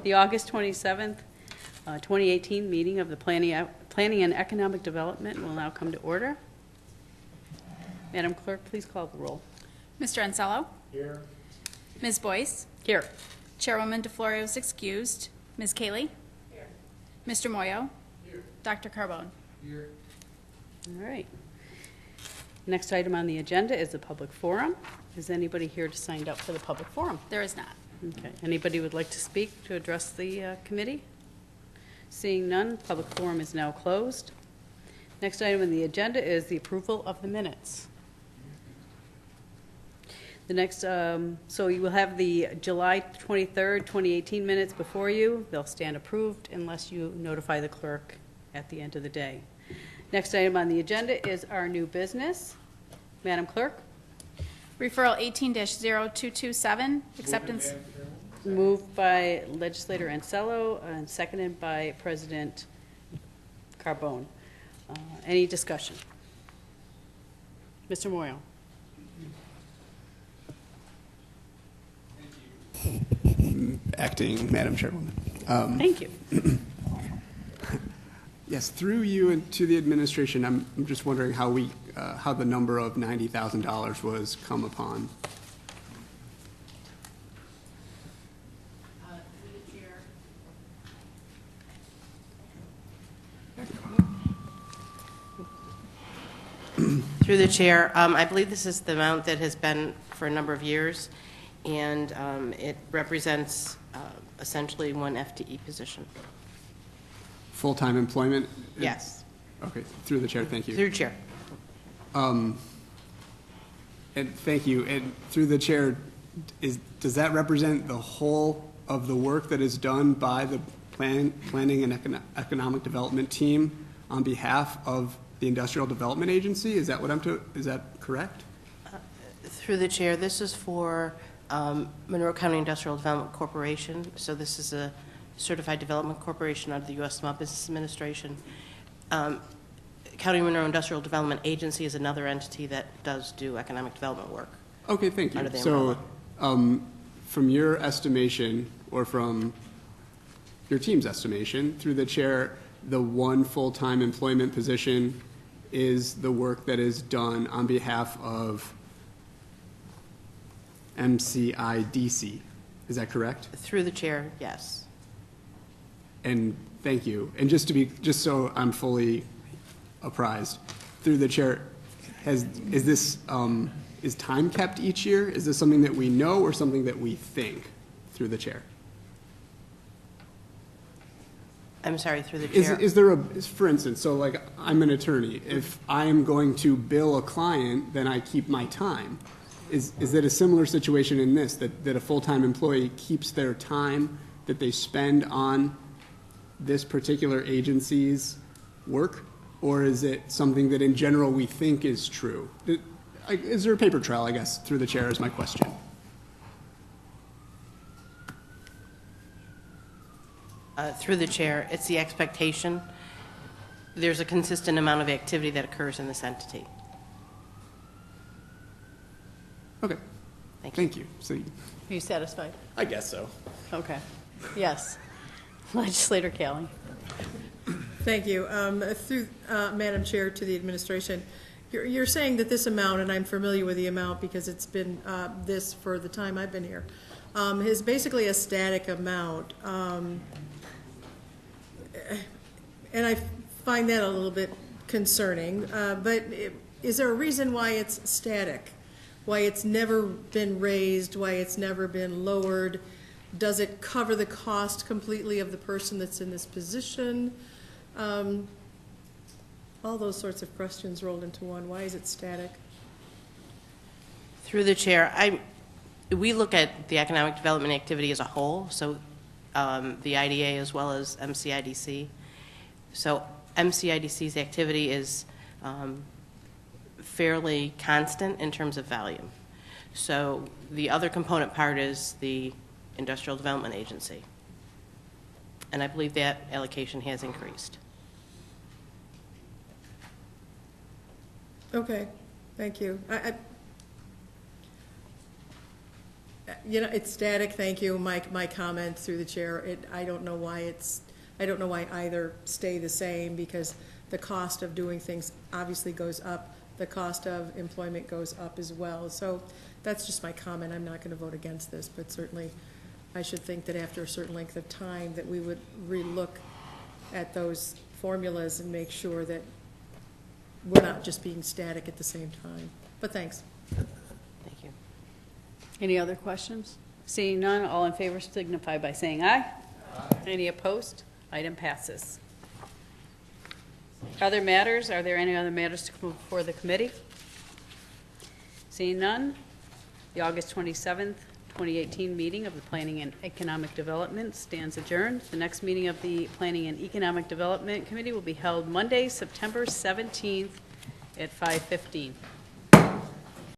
The August 27th, 2018 meeting of the Planning and Economic Development will now come to order. Madam Clerk, please call the roll. Mr. Ansello? Here. Ms. Boyce? Here. Chairwoman DeFlorio is excused. Ms. Cayley? Here. Mr. Moyo? Here. Dr. Carbone? Here. All right. Next item on the agenda is the public forum. Is anybody here to sign up for the public forum? There is not. Okay. Anybody would like to speak to address the committee? Seeing none, public forum is now closed. Next item on the agenda is the approval of the minutes. The next, so you will have the July 23rd, 2018 minutes before you. They'll stand approved unless you notify the clerk at the end of the day. Next item on the agenda is our new business. Madam Clerk? Referral 18-0227, acceptance. Moved by Legislator Ansello and seconded by President Carbone. Any discussion? Mr. Moyo. Acting Madam Chairwoman. Thank you. Yes, through you and to the administration, I'm just wondering how the number of $90,000 was come upon. Through the chair, I believe this is the amount that has been for a number of years, and it represents essentially one FTE position. Full-time employment? Yes. Okay, through the chair, thank you. Through chair. And thank you. And through the chair, does that represent the whole of the work that is done by the Planning and Economic Development team on behalf of the Industrial Development Agency? Is that what is that correct? Through the chair, this is for Monroe County Industrial Development Corporation. So this is a certified development corporation under the U.S. Small Business Administration. County Monroe Industrial Development Agency is another entity that does do economic development work. Okay, thank you. So from your estimation, or from your team's estimation, through the chair, the one full-time employment position is the work that is done on behalf of MCIDC. Is that correct? Through the chair, yes. And thank you. And just so I'm fully apprised, through the chair, is time kept each year? Is this something that we know or something that we think through the chair? I'm sorry, through the chair. Is there for instance, so like I'm an attorney. If I'm going to bill a client, then I keep my time. Is it a similar situation in this, that a full-time employee keeps their time that they spend on this particular agency's work? Or is it something that in general we think is true? Is there a paper trail, I guess, through the chair is my question. Through the chair, it's the expectation. There's a consistent amount of activity that occurs in this entity. Okay. Thank you. So, Are you satisfied? I guess so. Okay. Yes. Legislator Kelly. Thank you. Through Madam Chair, to the administration, you're saying that this amount, and I'm familiar with the amount because it's been this for the time I've been here, is basically a static amount. And I find that a little bit concerning. But is there a reason why it's static? Why it's never been raised? Why it's never been lowered? Does it cover the cost completely of the person that's in this position? All those sorts of questions rolled into one. Why is it static? Through the chair, we look at the economic development activity as a whole, so the IDA as well as MCIDC. So MCIDC's activity is fairly constant in terms of volume. So the other component part is the Industrial Development Agency. And I believe that allocation has increased. Okay, thank you. It's static, thank you. My comment through the chair, I don't know why either stay the same, because the cost of doing things obviously goes up. The cost of employment goes up as well. So that's just my comment. I'm not going to vote against this, but certainly I should think that after a certain length of time that we would relook at those formulas and make sure that we're not just being static at the same time. But thanks. Thank you. Any other questions? Seeing none, all in favor signify by saying aye. Aye. Any opposed? Item passes. Other matters, are there any other matters to come before the committee? Seeing none, the August 27th, 2018 meeting of the Planning and Economic Development stands adjourned. The next meeting of the Planning and Economic Development Committee will be held Monday, September 17th at 5:15.